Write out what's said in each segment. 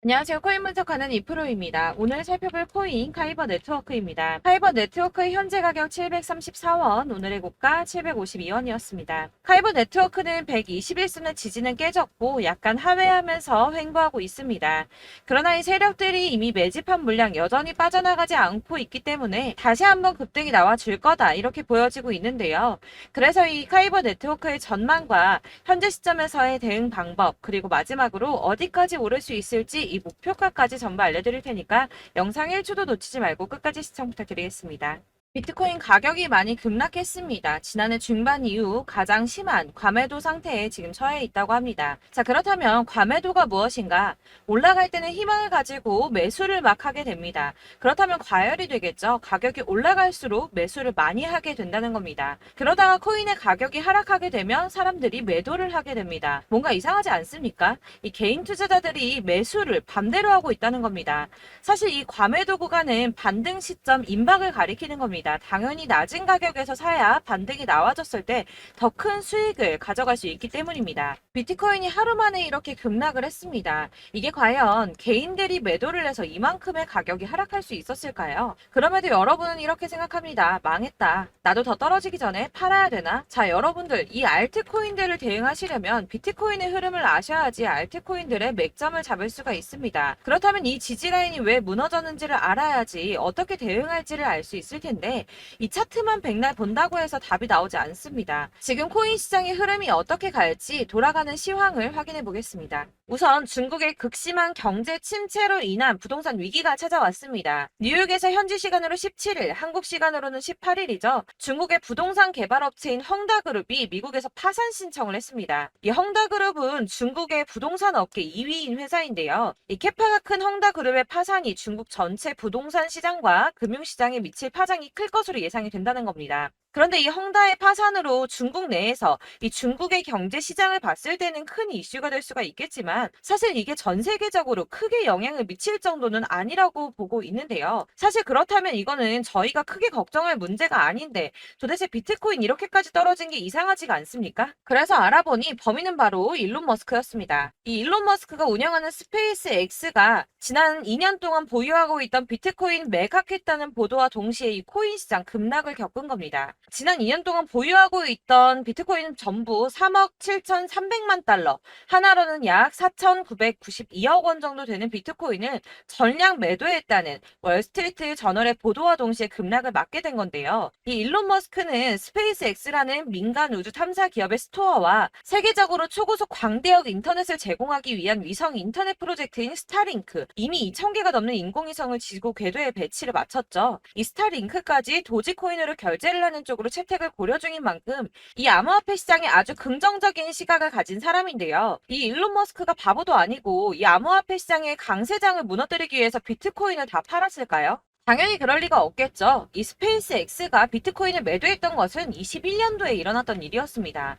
안녕하세요. 코인 분석하는 이프로입니다. 오늘 살펴볼 코인 카이버 네트워크입니다. 카이버 네트워크의 현재 가격 734원, 오늘의 고가 752원이었습니다. 카이버 네트워크는 121선의 지지는 깨졌고 약간 하회하면서 횡보하고 있습니다. 그러나 이 세력들이 이미 매집한 물량 여전히 빠져나가지 않고 있기 때문에 다시 한번 급등이 나와줄 거다 이렇게 보여지고 있는데요. 그래서 이 카이버 네트워크의 전망과 현재 시점에서의 대응 방법 그리고 마지막으로 어디까지 오를 수 있을지 이 목표가까지 전부 알려드릴 테니까 영상 1초도 놓치지 말고 끝까지 시청 부탁드리겠습니다. 비트코인 가격이 많이 급락했습니다. 지난해 중반 이후 가장 심한 과매도 상태에 지금 처해 있다고 합니다. 자, 그렇다면 과매도가 무엇인가? 올라갈 때는 희망을 가지고 매수를 막 하게 됩니다. 그렇다면 과열이 되겠죠. 가격이 올라갈수록 매수를 많이 하게 된다는 겁니다. 그러다가 코인의 가격이 하락하게 되면 사람들이 매도를 하게 됩니다. 뭔가 이상하지 않습니까? 이 개인 투자자들이 매수를 반대로 하고 있다는 겁니다. 사실 이 과매도 구간은 반등 시점 임박을 가리키는 겁니다. 당연히 낮은 가격에서 사야 반등이 나와줬을 때 더 큰 수익을 가져갈 수 있기 때문입니다. 비트코인이 하루 만에 이렇게 급락을 했습니다. 이게 과연 개인들이 매도를 해서 이만큼의 가격이 하락할 수 있었을까요? 그럼에도 여러분은 이렇게 생각합니다. 망했다. 나도 더 떨어지기 전에 팔아야 되나? 자, 여러분들 이 알트코인들을 대응하시려면 비트코인의 흐름을 아셔야지 알트코인들의 맥점을 잡을 수가 있습니다. 그렇다면 이 지지라인이 왜 무너졌는지를 알아야지 어떻게 대응할지를 알 수 있을 텐데 이 차트만 백날 본다고 해서 답이 나오지 않습니다. 지금 코인 시장의 흐름이 어떻게 갈지 돌아가는 시황을 확인해 보겠습니다. 우선 중국의 극심한 경제 침체로 인한 부동산 위기가 찾아왔습니다. 뉴욕에서 현지 시간으로 17일, 한국 시간으로는 18일이죠. 중국의 부동산 개발업체인 헝다그룹이 미국에서 파산 신청을 했습니다. 이 헝다그룹은 중국의 부동산 업계 2위인 회사인데요. 이 캐파가 큰 헝다그룹의 파산이 중국 전체 부동산 시장과 금융시장에 미칠 파장이 클 것으로 예상이 된다는 겁니다. 그런데 이 헝다의 파산으로 중국 내에서 이 중국의 경제 시장을 봤을 때는 큰 이슈가 될 수가 있겠지만 사실 이게 전 세계적으로 크게 영향을 미칠 정도는 아니라고 보고 있는데요. 사실 그렇다면 이거는 저희가 크게 걱정할 문제가 아닌데 도대체 비트코인 이렇게까지 떨어진 게 이상하지가 않습니까? 그래서 알아보니 범인은 바로 일론 머스크였습니다. 이 일론 머스크가 운영하는 스페이스 X가 지난 2년 동안 보유하고 있던 비트코인 매각했다는 보도와 동시에 이 코인 시장 급락을 겪은 겁니다. 지난 2년 동안 보유하고 있던 비트코인은 전부 3억 7,300만 달러, 하나로는 약 4,992억 원 정도 되는 비트코인을 전량 매도했다는 월스트리트 저널의 보도와 동시에 급락을 맞게 된 건데요. 이 일론 머스크는 스페이스X라는 민간 우주 탐사 기업의 스토어와 세계적으로 초고속 광대역 인터넷을 제공하기 위한 위성 인터넷 프로젝트인 스타링크, 이미 2,000개가 넘는 인공위성을 지구 궤도에 배치를 마쳤죠. 이 스타링크까지 도지코인으로 결제를 하는 쪽으로 채택을 고려 중인 만큼 이 암호화폐 시장에 아주 긍정적인 시각을 가진 사람인데요. 이 일론 머스크가 바보도 아니고 이 암호화폐 시장의 강세장을 무너뜨리기 위해서 비트코인을 다 팔았을까요? 당연히 그럴 리가 없겠죠. 이 스페이스 X가 비트코인을 매도했던 것은 21년도에 일어났던 일이었습니다.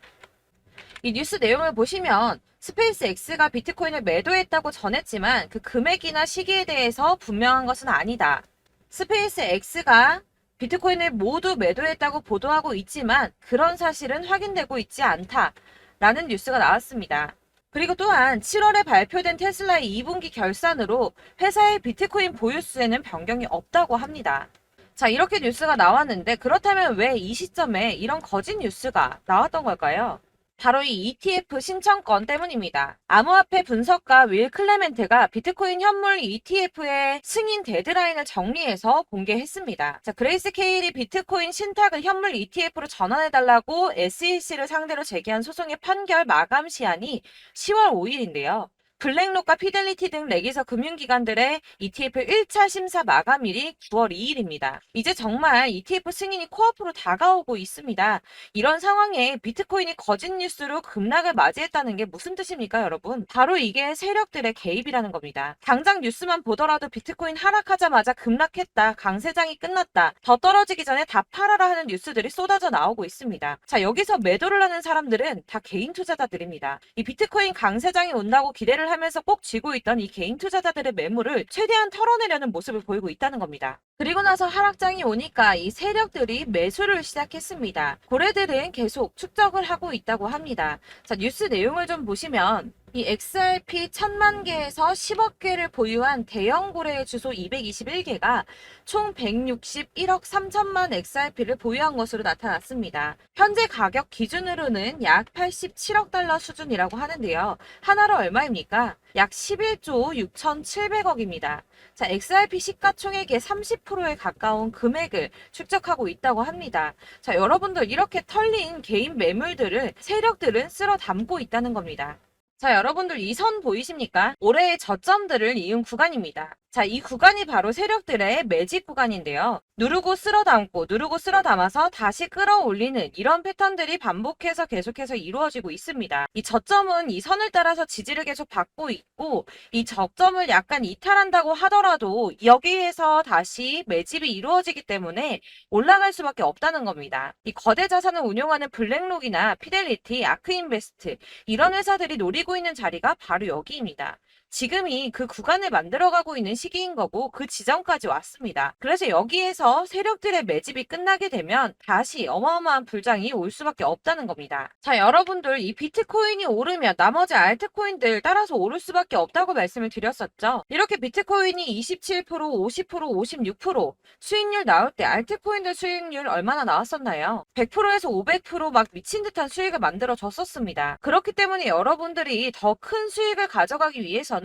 이 뉴스 내용을 보시면 스페이스 X가 비트코인을 매도했다고 전했지만 그 금액이나 시기에 대해서 분명한 것은 아니다. 스페이스 X가 비트코인을 모두 매도했다고 보도하고 있지만 그런 사실은 확인되고 있지 않다라는 뉴스가 나왔습니다. 그리고 또한 7월에 발표된 테슬라의 2분기 결산으로 회사의 비트코인 보유수에는 변경이 없다고 합니다. 자, 이렇게 뉴스가 나왔는데 그렇다면 왜 이 시점에 이런 거짓 뉴스가 나왔던 걸까요? 바로 이 ETF 신청권 때문입니다. 암호화폐 분석가 윌 클레멘트가 비트코인 현물 ETF의 승인 데드라인을 정리해서 공개했습니다. 자, 그레이스 케일이 비트코인 신탁을 현물 ETF로 전환해달라고 SEC를 상대로 제기한 소송의 판결 마감 시한이 10월 5일인데요. 블랙록과 피델리티 등 레기서 금융기관들의 ETF 1차 심사 마감일이 9월 2일입니다. 이제 정말 ETF 승인이 코앞으로 다가오고 있습니다. 이런 상황에 비트코인이 거짓 뉴스로 급락을 맞이했다는 게 무슨 뜻입니까, 여러분? 바로 이게 세력들의 개입이라는 겁니다. 당장 뉴스만 보더라도 비트코인 하락하자마자 급락했다, 강세장이 끝났다, 더 떨어지기 전에 다 팔아라 하는 뉴스들이 쏟아져 나오고 있습니다. 자, 여기서 매도를 하는 사람들은 다 개인 투자자들입니다. 이 비트코인 강세장이 온다고 기대를 하면서 꼭 쥐고 있던 이 개인 투자자들의 매물을 최대한 털어내려는 모습을 보이고 있다는 겁니다. 그리고 나서 하락장이 오니까 이 세력들이 매수를 시작했습니다. 고래들은 계속 축적을 하고 있다고 합니다. 자, 뉴스 내용을 좀 보시면 이 XRP 1000만 개에서 10억 개를 보유한 대형 고래의 주소 221개가 총 161억 3천만 XRP를 보유한 것으로 나타났습니다. 현재 가격 기준으로는 약 87억 달러 수준이라고 하는데요. 하나로 얼마입니까? 약 11조 6,700억입니다. 자, XRP 시가총액의 30%에 가까운 금액을 축적하고 있다고 합니다. 자, 여러분들 이렇게 털린 개인 매물들을 세력들은 쓸어 담고 있다는 겁니다. 자, 여러분들 이 선 보이십니까? 올해의 저점들을 이은 구간입니다. 자, 이 구간이 바로 세력들의 매집 구간인데요. 누르고 쓸어 담고 누르고 쓸어 담아서 다시 끌어올리는 이런 패턴들이 반복해서 계속해서 이루어지고 있습니다. 이 저점은 이 선을 따라서 지지를 계속 받고 있고 이 저점을 약간 이탈한다고 하더라도 여기에서 다시 매집이 이루어지기 때문에 올라갈 수밖에 없다는 겁니다. 이 거대 자산을 운용하는 블랙록이나 피델리티, 아크인베스트 이런 회사들이 노리고 있는 자리가 바로 여기입니다. 지금이 그 구간을 만들어가고 있는 시기인 거고 그 지점까지 왔습니다. 그래서 여기에서 세력들의 매집이 끝나게 되면 다시 어마어마한 불장이 올 수밖에 없다는 겁니다. 자, 여러분들 이 비트코인이 오르면 나머지 알트코인들 따라서 오를 수밖에 없다고 말씀을 드렸었죠. 이렇게 비트코인이 27%, 50%, 56% 수익률 나올 때 알트코인들 수익률 얼마나 나왔었나요? 100%에서 500%막 미친 듯한 수익을 만들어 줬었습니다. 그렇기 때문에 여러분들이 더 큰 수익을 가져가기 위해서는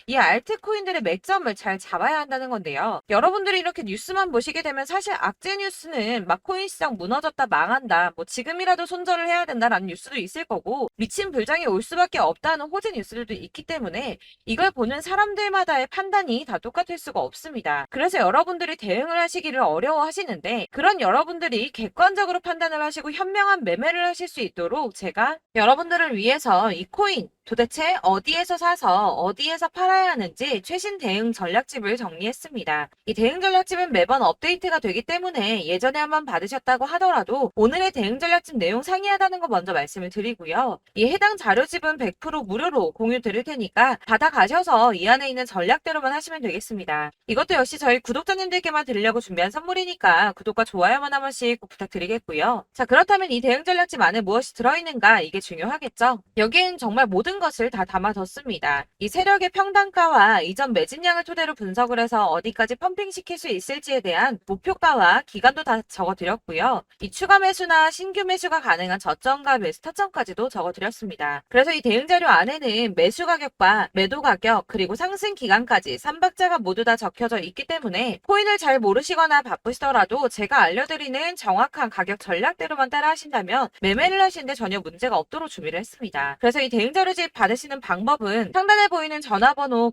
이 알트코인들의 맥점을 잘 잡아야 한다는 건데요. 여러분들이 이렇게 뉴스만 보시게 되면 사실 악재 뉴스는 막 코인 시장 무너졌다 망한다 뭐 지금이라도 손절을 해야 된다라는 뉴스도 있을 거고 미친 불장이 올 수밖에 없다는 호재 뉴스들도 있기 때문에 이걸 보는 사람들마다의 판단이 다 똑같을 수가 없습니다. 그래서 여러분들이 대응을 하시기를 어려워하시는데 그런 여러분들이 객관적으로 판단을 하시고 현명한 매매를 하실 수 있도록 제가 여러분들을 위해서 이 코인 도대체 어디에서 사서 어디에서 팔아야 하는지 최신 대응 전략집을 정리했습니다. 이 대응 전략집은 매번 업데이트가 되기 때문에 예전에 한번 받으셨다고 하더라도 오늘의 대응 전략집 내용 상이하다는 거 먼저 말씀을 드리고요. 이 해당 자료집은 100% 무료로 공유 드릴 테니까 받아가셔서 이 안에 있는 전략대로만 하시면 되겠습니다. 이것도 역시 저희 구독자님들께만 드리려고 준비한 선물이니까 구독과 좋아요만 한 번씩 꼭 부탁드리겠고요. 자, 그렇다면 이 대응 전략집 안에 무엇이 들어있는가 이게 중요하겠죠? 여기엔 정말 모든 것을 다 담아뒀습니다. 이 세력의 평단가와 이전 매집량을 토대로 분석을 해서 어디까지 펌핑시킬 수 있을지에 대한 목표가와 기간도 다 적어드렸고요. 이 추가 매수나 신규 매수가 가능한 저점과 매수 타점까지도 적어드렸습니다. 그래서 이 대응 자료 안에는 매수 가격과 매도 가격 그리고 상승 기간까지 3박자가 모두 다 적혀져 있기 때문에 코인을 잘 모르시거나 바쁘시더라도 제가 알려드리는 정확한 가격 전략대로만 따라 하신다면 매매를 하시는데 전혀 문제가 없도록 준비를 했습니다. 그래서 이 대응 자료집 받으시는 방법은 상단에 보이는 전화번호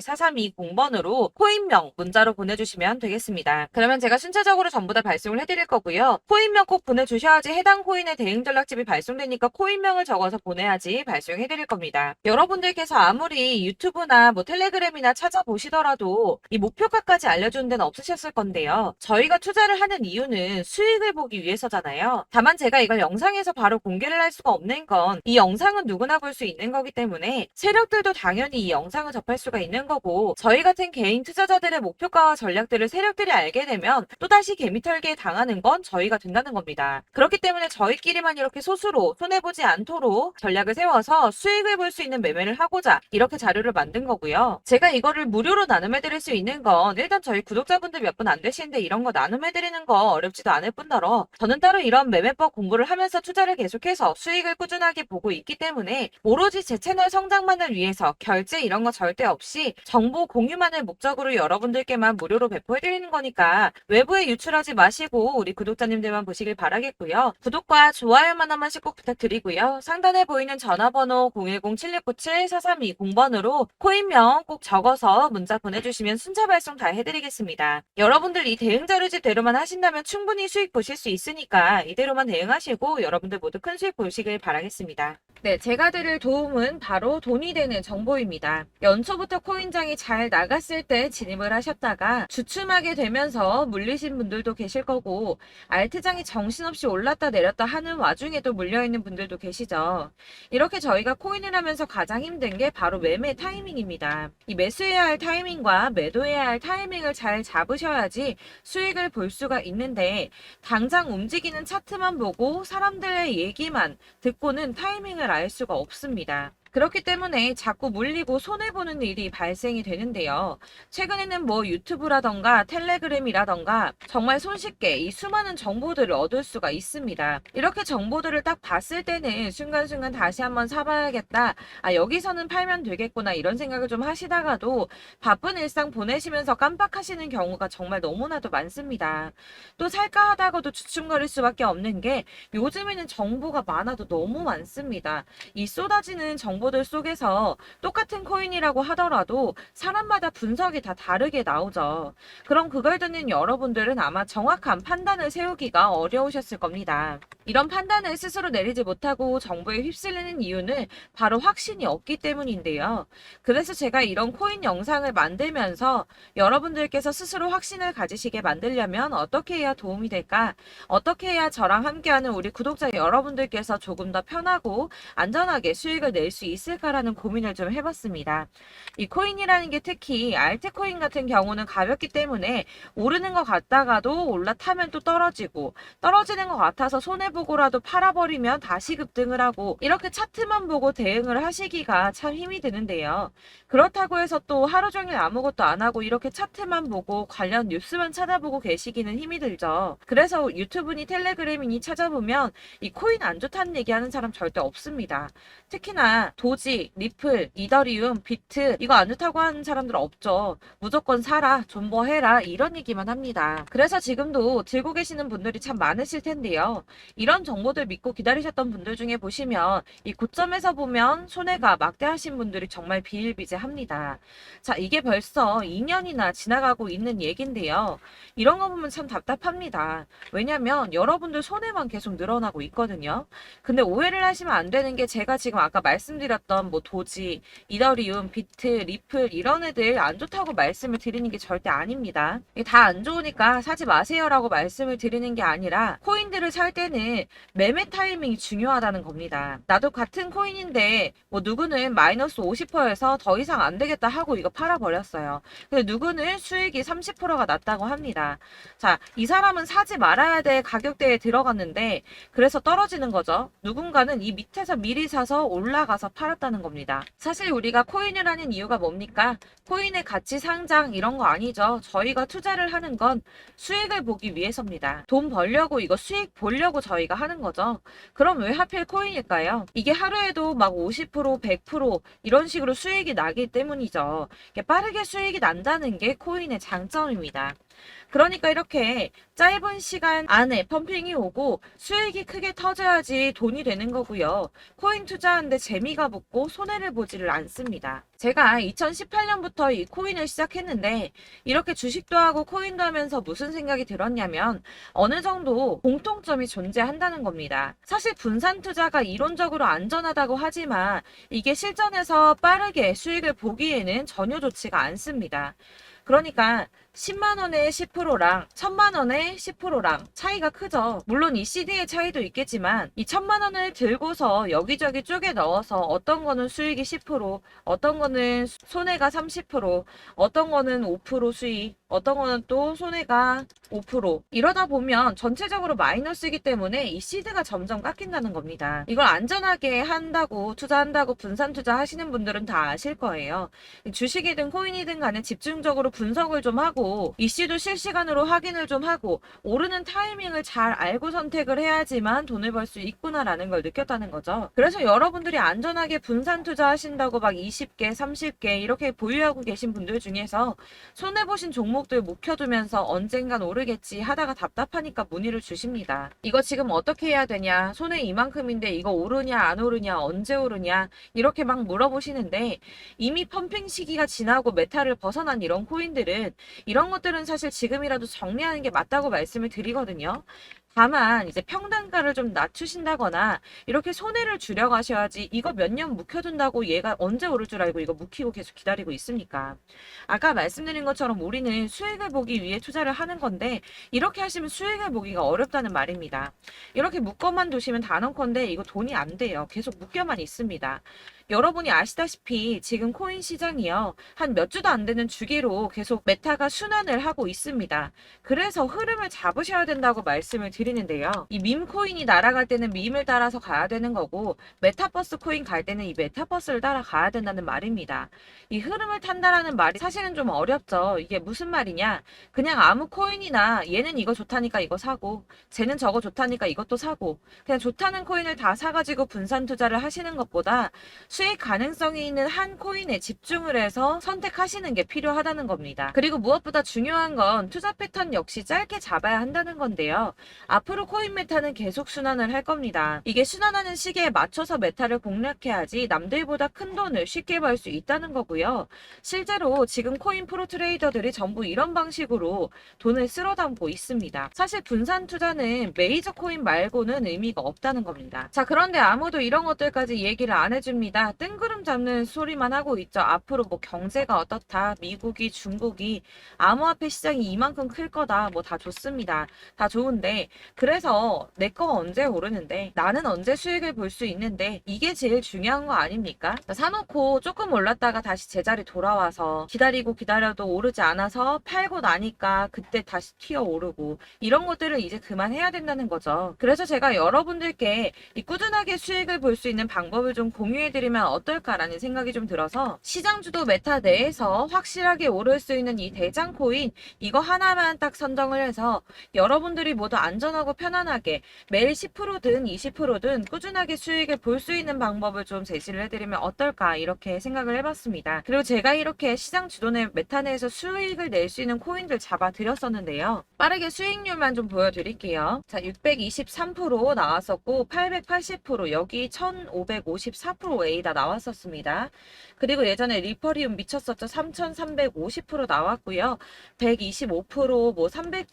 010-7697-4320번으로 코인명 문자로 보내주시면 되겠습니다. 그러면 제가 순차적으로 전부 다 발송을 해드릴 거고요. 코인명 꼭 보내주셔야지 해당 코인의 대응 전략집이 발송되니까 코인명을 적어서 보내야지 발송해드릴 겁니다. 여러분들께서 아무리 유튜브나 뭐 텔레그램이나 찾아보시더라도 이 목표가까지 알려주는 데는 없으셨을 건데요. 저희가 투자를 하는 이유는 수익을 보기 위해서잖아요. 다만 제가 이걸 영상에서 바로 공개를 할 수가 없는 건 이 영상은 누구나 볼 수 있는 거기 때문에 세력들도 당연히 이 영상을 접할 수가 있는 거고 저희 같은 개인 투자자들의 목표가와 전략들을 세력들이 알게 되면 또다시 개미털기에 당하는 건 저희가 된다는 겁니다. 그렇기 때문에 저희끼리만 이렇게 소수로 손해보지 않도록 전략을 세워서 수익을 볼 수 있는 매매를 하고자 이렇게 자료를 만든 거고요. 제가 이거를 무료로 나눔해드릴 수 있는 건 일단 저희 구독자분들 몇 분 안 되시는데 이런 거 나눔해드리는 거 어렵지도 않을 뿐더러 저는 따로 이런 매매법 공부를 하면서 투자를 계속해서 수익을 꾸준하게 보고 있기 때문에 오로지 제 채널 성장만을 위해서 결제 이런 거 절대 없이 정보 공유만을 목적으로 여러분들께만 무료로 배포해드리는 거니까 외부에 유출하지 마시고 우리 구독자님들만 보시길 바라겠고요. 구독과 좋아요만 한 번씩 꼭 부탁드리고요. 상단에 보이는 전화번호 010-7697-4320번으로 코인명 꼭 적어서 문자 보내주시면 순차 발송 다 해드리겠습니다. 여러분들 이 대응 자료집대로만 하신다면 충분히 수익 보실 수 있으니까 이대로만 대응하시고 여러분들 모두 큰 수익 보시길 바라겠습니다. 네, 제가 드릴 도움은 바로 돈이 되는 정보입니다. 연초부터 코인장이 잘 나갔을 때 진입을 하셨다가 주춤하게 되면서 물리신 분들도 계실 거고 알트장이 정신없이 올랐다 내렸다 하는 와중에도 물려있는 분들도 계시죠. 이렇게 저희가 코인을 하면서 가장 힘든 게 바로 매매 타이밍입니다. 이 매수해야 할 타이밍과 매도해야 할 타이밍을 잘 잡으셔야지 수익을 볼 수가 있는데 당장 움직이는 차트만 보고 사람들의 얘기만 듣고는 타이밍을 알 수가 없습니다. 그렇기 때문에 자꾸 물리고 손해보는 일이 발생이 되는데요. 최근에는 뭐 유튜브라던가 텔레그램이라던가 정말 손쉽게 이 수많은 정보들을 얻을 수가 있습니다. 이렇게 정보들을 딱 봤을 때는 순간순간 다시 한번 사봐야겠다. 아, 여기서는 팔면 되겠구나. 이런 생각을 좀 하시다가도 바쁜 일상 보내시면서 깜빡하시는 경우가 정말 너무나도 많습니다. 또 살까 하다가도 주춤거릴 수밖에 없는 게 요즘에는 정보가 많아도 너무 많습니다. 이 쏟아지는 정보들 속에서 똑같은 코인이라고 하더라도 사람마다 분석이 다 다르게 나오죠. 그럼 그걸 듣는 여러분들은 아마 정확한 판단을 세우기가 어려우셨을 겁니다. 이런 판단을 스스로 내리지 못하고 정보에 휩쓸리는 이유는 바로 확신이 없기 때문인데요. 그래서 제가 이런 코인 영상을 만들면서 여러분들께서 스스로 확신을 가지시게 만들려면 어떻게 해야 도움이 될까? 어떻게 해야 저랑 함께하는 우리 구독자 여러분들께서 조금 더 편하고 안전하게 수익을 낼 수 있을까라는 고민을 좀 해봤습니다. 이 코인이라는 게 특히 알트코인 같은 경우는 가볍기 때문에 오르는 것 같다가도 올라타면 또 떨어지고 떨어지는 것 같아서 손해보고라도 팔아버리면 다시 급등을 하고 이렇게 차트만 보고 대응을 하시기가 참 힘이 드는데요. 그렇다고 해서 또 하루 종일 아무것도 안 하고 이렇게 차트만 보고 관련 뉴스만 찾아보고 계시기는 힘이 들죠. 그래서 유튜브니 텔레그램이니 찾아보면 이 코인 안 좋다는 얘기하는 사람 절대 없습니다. 특히나 도지, 리플, 이더리움, 비트 이거 안 좋다고 하는 사람들 없죠. 무조건 사라, 존버해라 이런 얘기만 합니다. 그래서 지금도 들고 계시는 분들이 참 많으실 텐데요. 이런 정보들 믿고 기다리셨던 분들 중에 보시면 이 고점에서 보면 손해가 막대하신 분들이 정말 비일비재합니다. 자, 이게 벌써 2년이나 지나가고 있는 얘긴데요. 이런 거 보면 참 답답합니다. 왜냐면 여러분들 손해만 계속 늘어나고 있거든요. 근데 오해를 하시면 안 되는 게 제가 지금 아까 말씀드렸던 뭐 도지, 이더리움, 비트, 리플 이런 애들 안 좋다고 말씀을 드리는 게 절대 아닙니다. 다 안 좋으니까 사지 마세요라고 말씀을 드리는 게 아니라 코인들을 살 때는 매매 타이밍이 중요하다는 겁니다. 나도 같은 코인인데 뭐 누구는 마이너스 50%에서 더 이상 안 되겠다 하고 이거 팔아버렸어요. 근데 누구는 수익이 30%가 났다고 합니다. 자, 이 사람은 사지 말아야 될 가격대에 들어갔는데 그래서 떨어지는 거죠. 누군가는 이 밑에서 미리 사서 올라가서 팔았다는 겁니다. 사실 우리가 코인을 하는 이유가 뭡니까? 코인의 가치 상장 이런 거 아니죠. 저희가 투자를 하는 건 수익을 보기 위해서입니다. 돈 벌려고 이거 수익 보려고 저희가 하는 거죠. 그럼 왜 하필 코인일까요? 이게 하루에도 막 50%, 100% 이런 식으로 수익이 나기 때문이죠. 빠르게 수익이 난다는 게 코인의 장점입니다. 그러니까 이렇게 짧은 시간 안에 펌핑이 오고 수익이 크게 터져야지 돈이 되는 거고요. 코인 투자하는데 재미가 붙고 손해를 보지를 않습니다. 제가 2018년부터 이 코인을 시작했는데 이렇게 주식도 하고 코인도 하면서 무슨 생각이 들었냐면 어느 정도 공통점이 존재한다는 겁니다. 사실 분산 투자가 이론적으로 안전하다고 하지만 이게 실전에서 빠르게 수익을 보기에는 전혀 좋지가 않습니다. 그러니까 10만 원의 10%랑 1000만 원의 10%랑 차이가 크죠. 물론 이 CD의 차이도 있겠지만 이 1000만 원을 들고서 여기저기 쪼개 넣어서 어떤 거는 수익이 10%, 어떤 거는 손해가 30%, 어떤 거는 5% 수익, 어떤 거는 또 손해가 5% 이러다 보면 전체적으로 마이너스이기 때문에 이 시드가 점점 깎인다는 겁니다. 이걸 안전하게 한다고 투자한다고 분산 투자하시는 분들은 다 아실 거예요. 주식이든 코인이든 간에 집중적으로 분석을 좀 하고 이슈도 실시간으로 확인을 좀 하고 오르는 타이밍을 잘 알고 선택을 해야지만 돈을 벌 수 있구나라는 걸 느꼈다는 거죠. 그래서 여러분들이 안전하게 분산 투자하신다고 막 20개, 30개 이렇게 보유하고 계신 분들 중에서 손해보신 종목들 묵혀두면서 언젠간 오르겠지 하다가 답답하니까 문의를 주십니다. 이거 지금 어떻게 해야 되냐? 손해 이만큼인데 이거 오르냐 안 오르냐 언제 오르냐 이렇게 막 물어보시는데 이미 펌핑 시기가 지나고 메타를 벗어난 이런 코인들은 이런 것들은 사실 지금이라도 정리하는 게 맞다고 말씀을 드리거든요. 다만 이제 평단가를 좀 낮추신다거나 이렇게 손해를 줄여가셔야지 이거 몇 년 묵혀둔다고 얘가 언제 오를 줄 알고 이거 묵히고 계속 기다리고 있습니까? 아까 말씀드린 것처럼 우리는 수익을 보기 위해 투자를 하는 건데 이렇게 하시면 수익을 보기가 어렵다는 말입니다. 이렇게 묶어만 두시면 단언컨대 이거 돈이 안 돼요. 계속 묶여만 있습니다. 여러분이 아시다시피 지금 코인 시장이요. 한 몇 주도 안 되는 주기로 계속 메타가 순환을 하고 있습니다. 그래서 흐름을 잡으셔야 된다고 말씀을 드리는데요. 이 밈 코인이 날아갈 때는 밈을 따라서 가야 되는 거고 메타버스 코인 갈 때는 이 메타버스를 따라가야 된다는 말입니다. 이 흐름을 탄다라는 말이 사실은 좀 어렵죠. 이게 무슨 말이냐? 그냥 아무 코인이나 얘는 이거 좋다니까 이거 사고 쟤는 저거 좋다니까 이것도 사고 그냥 좋다는 코인을 다 사가지고 분산 투자를 하시는 것보다 수익 가능성이 있는 한 코인에 집중을 해서 선택하시는 게 필요하다는 겁니다. 그리고 무엇보다 중요한 건 투자 패턴 역시 짧게 잡아야 한다는 건데요. 앞으로 코인 메타는 계속 순환을 할 겁니다. 이게 순환하는 시기에 맞춰서 메타를 공략해야지 남들보다 큰 돈을 쉽게 벌 수 있다는 거고요. 실제로 지금 코인 프로 트레이더들이 전부 이런 방식으로 돈을 쓸어 담고 있습니다. 사실 분산 투자는 메이저 코인 말고는 의미가 없다는 겁니다. 자, 그런데 아무도 이런 것들까지 얘기를 안 해줍니다. 뜬구름 잡는 소리만 하고 있죠. 앞으로 뭐 경제가 어떻다, 미국이, 중국이, 암호화폐 시장이 이만큼 클 거다, 뭐 다 좋습니다. 다 좋은데, 그래서 내 거가 언제 오르는데, 나는 언제 수익을 볼 수 있는데, 이게 제일 중요한 거 아닙니까? 사놓고 조금 올랐다가 다시 제자리 돌아와서 기다리고 기다려도 오르지 않아서 팔고 나니까 그때 다시 튀어 오르고, 이런 것들을 이제 그만해야 된다는 거죠. 그래서 제가 여러분들께 이 꾸준하게 수익을 볼 수 있는 방법을 좀 공유해드리면 어떨까라는 생각이 좀 들어서 시장 주도 메타 내에서 확실하게 오를 수 있는 이 대장 코인 이거 하나만 딱 선정을 해서 여러분들이 모두 안전하고 편안하게 매일 10%든 20%든 꾸준하게 수익을 볼 수 있는 방법을 좀 제시를 해드리면 어떨까 이렇게 생각을 해봤습니다. 그리고 제가 이렇게 시장 주도내 메타 내에서 수익을 낼 수 있는 코인들 잡아드렸었는데요. 빠르게 수익률만 좀 보여드릴게요. 자, 623% 나왔었고 880% 여기 1554%A다 나왔었습니다. 그리고 예전에 리퍼리움 미쳤었죠. 3350% 나왔고요. 125%, 뭐 300%,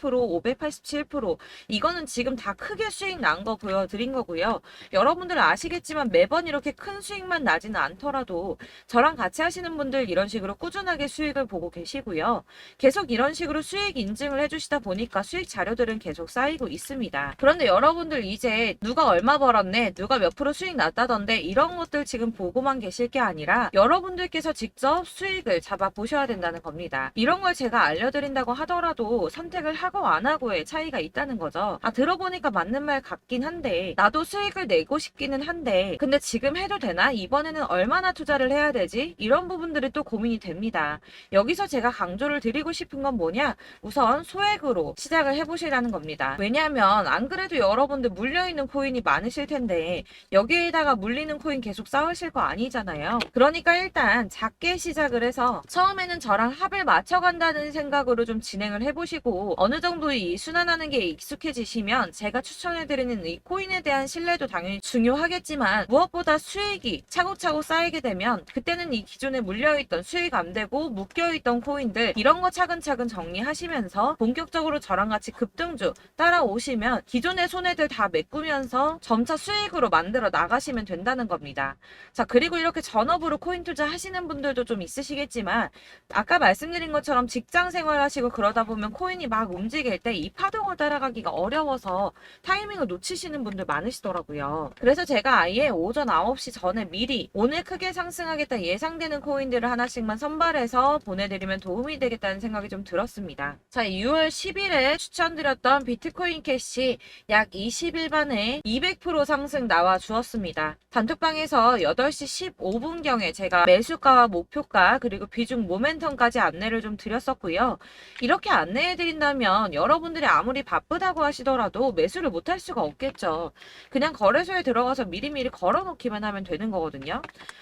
587% 이거는 지금 다 크게 수익 난 거 보여드린 거고요. 여러분들은 아시겠지만 매번 이렇게 큰 수익만 나지는 않더라도 저랑 같이 하시는 분들 이런 식으로 꾸준하게 수익을 보고 계시고요. 계속 이런 식으로 수익 인증을 해주시다 보니까 수익 자료들은 계속 쌓이고 있습니다. 그런데 여러분들 이제 누가 얼마 벌었네, 누가 몇 프로 수익 났다던데 이런 것들 지금 보고만 계실 게 아니라 여러분들께서 직접 수익을 잡아 보셔야 된다는 겁니다. 이런 걸 제가 알려드린다고 하더라도 선택을 하고 안 하고의 차이가 있다는 거죠. 아, 들어보니까 맞는 말 같긴 한데 나도 수익을 내고 싶기는 한데 근데 지금 해도 되나? 이번에는 얼마나 투자를 해야 되지? 이런 부분들이 또 고민이 됩니다. 여기서 제가 강조를 드리고 싶은 건 뭐냐? 우선 소액으로 시작을 해보시라는 겁니다. 왜냐하면 안 그래도 여러분들 물려있는 코인이 많으실 텐데 여기에다가 물리는 코인 계속 쌓으실 거 아니잖아요. 그러니까 일단 작게 시작을 해서 처음에는 저랑 합을 맞춰간다는 생각으로 좀 진행을 해보시고 어느 정도 이 순환하는 게 익숙해지시면 제가 추천해드리는 이 코인에 대한 신뢰도 당연히 중요하겠지만 무엇보다 수익이 차곡차곡 쌓이게 되면 그때는 이 기존에 물려있던 수익 안 되고 묶여있던 코인들 이런 거 차근차근 정리하시면서 본격적으로 저랑 같이 급등주 따라오시면 기존의 손해들 다 메꾸면서 점차 수익으로 만들어 나가시면 된다는 겁니다. 자, 그리고 이렇게 전업으로 코인 투자 하시는 분들도 좀 있으시겠지만 아까 말씀드린 것처럼 직장 생활하시고 그러다 보면 코인이 막 움직일 때 이 파동을 따라가기가 어려워서 타이밍을 놓치시는 분들 많으시더라고요. 그래서 제가 아예 오전 9시 전에 미리 오늘 크게 상승하겠다 예상되는 코인들을 하나씩만 선발해서 보내드리면 도움이 되겠다는 생각이 좀 들었습니다. 자, 6월 10일에 추천드렸던 비트코인 캐시 약 20일 만에 200% 상승 나와 주었습니다. 단톡방에서 8시 15분경에 제가 매수가와 목표가 그리고 비중 모멘텀까지 안내를 좀 드렸었고요. 이렇게 안내해드린다면 여러분들이 아무리 바쁘다고 하시더라도 매수를 못할 수가 없겠죠. 그냥 거래소에 들어가서 미리미리 걸어놓기만 하면 되는 거거든요.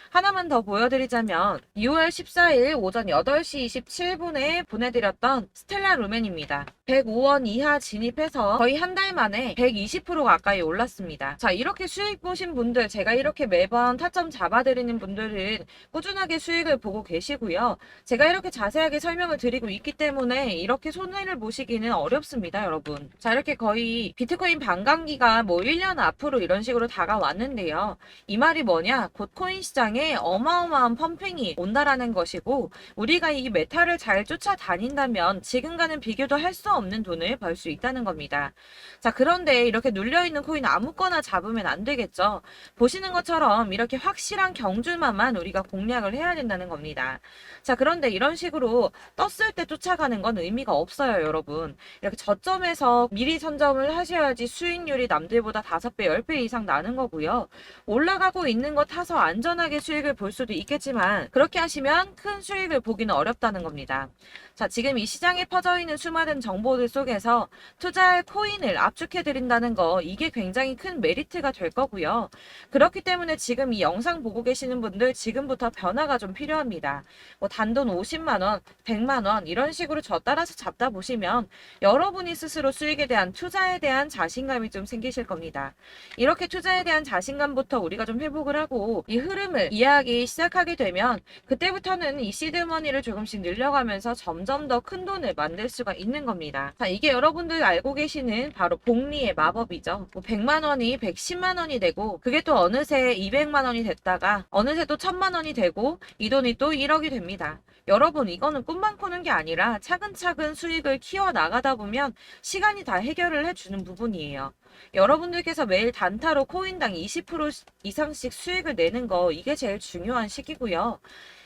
하나만 더 보여드리자면 6월 14일 오전 8시 27분에 보내드렸던 스텔라 루멘입니다. 105원 이하 진입해서 거의 한 달 만에 120% 가까이 올랐습니다. 자, 이렇게 수익 보신 분들, 제가 이렇게 매번 타점 잡아드리는 분들은 꾸준하게 수익을 보고 계시고요. 제가 이렇게 자세하게 설명을 드리고 있기 때문에 이렇게 손해를 보시기는 어렵습니다, 여러분. 자, 이렇게 거의 비트코인 반감기가 뭐 1년 앞으로 이런 식으로 다가왔는데요. 이 말이 뭐냐? 곧 코인 시장에 어마어마한 펌핑이 온다라는 것이고 우리가 이 메타를 잘 쫓아다닌다면 지금과는 비교도 할 수 수가 없는 돈을 벌 수 있다는 겁니다. 자, 그런데 이렇게 눌려있는 코인 아무거나 잡으면 안 되겠죠. 보시는 것처럼 이렇게 확실한 경주만만 우리가 공략을 해야 된다는 겁니다. 자, 그런데 이런 식으로 떴을 때 쫓아가는 건 의미가 없어요, 여러분. 이렇게 저점에서 미리 선점을 하셔야지 수익률이 남들보다 5배, 10배 이상 나는 거고요. 올라가고 있는 거 타서 안전하게 수익을 볼 수도 있겠지만 그렇게 하시면 큰 수익을 보기는 어렵다는 겁니다. 자, 지금 이 시장에 퍼져 있는 수많은 정보들 속에서 투자할 코인을 압축해 드린다는 거, 이게 굉장히 큰 메리트가 될 거고요. 그렇기 때문에 지금 이 영상 보고 계시는 분들 지금부터 변화가 좀 필요합니다. 뭐 단돈 50만 원, 100만 원 이런 식으로 저 따라서 잡다 보시면 여러분이 스스로 수익에 대한, 투자에 대한 자신감이 좀 생기실 겁니다. 이렇게 투자에 대한 자신감부터 우리가 좀 회복을 하고 이 흐름을 이해하기 시작하게 되면 그때부터는 이 시드머니를 조금씩 늘려가면서 점점 더 큰 돈을 만들 수가 있는 겁니다. 자, 이게 여러분들 알고 계시는 바로 복리의 마법이죠. 뭐 100만 원이 110만 원이 되고 그게 또 어느새 200만 원이 됐다가 어느새 또 1000만 원이 되고 이 돈이 또 1억이 됩니다. 여러분, 이거는 꿈만 꾸는 게 아니라 차근차근 수익을 키워 나가다 보면 시간이 다 해결을 해주는 부분이에요. 여러분들께서 매일 단타로 코인당 20% 이상씩 수익을 내는 거, 이게 제일 중요한 시기고요.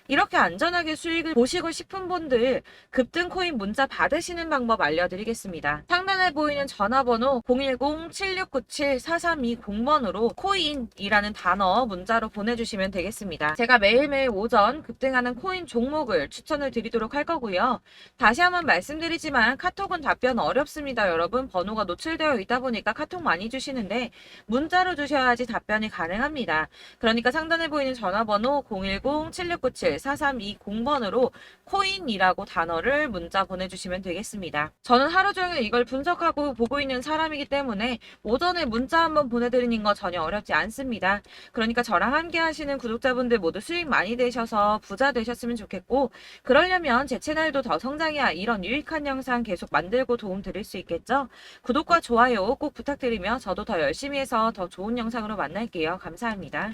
이렇게 안전하게 수익을 보시고 싶은 분들 급등 코인 문자 받으시는 방법 알려드리겠습니다. 상단에 보이는 전화번호 010-7697-4320번으로 코인이라는 단어 문자로 보내주시면 되겠습니다. 제가 매일매일 오전 급등하는 코인 종목을 추천을 드리도록 할 거고요. 다시 한번 말씀드리지만 카톡은 답변 어렵습니다. 여러분, 번호가 노출되어 있다 보니까 카톡 많이 주시는데 문자로 주셔야지 답변이 가능합니다. 그러니까 상단에 보이는 전화번호 010-7697-4320번으로 코인이라고 단어를 문자 보내주시면 되겠습니다. 저는 하루 종일 이걸 분석하고 보고 있는 사람이기 때문에 오전에 문자 한번 보내드리는 거 전혀 어렵지 않습니다. 그러니까 저랑 함께 하시는 구독자분들 모두 수익 많이 되셔서 부자 되셨으면 좋겠고, 그러려면 제 채널도 더 성장해야 이런 유익한 영상 계속 만들고 도움 드릴 수 있겠죠? 구독과 좋아요 꼭 부탁드리며 저도 더 열심히 해서 더 좋은 영상으로 만날게요. 감사합니다.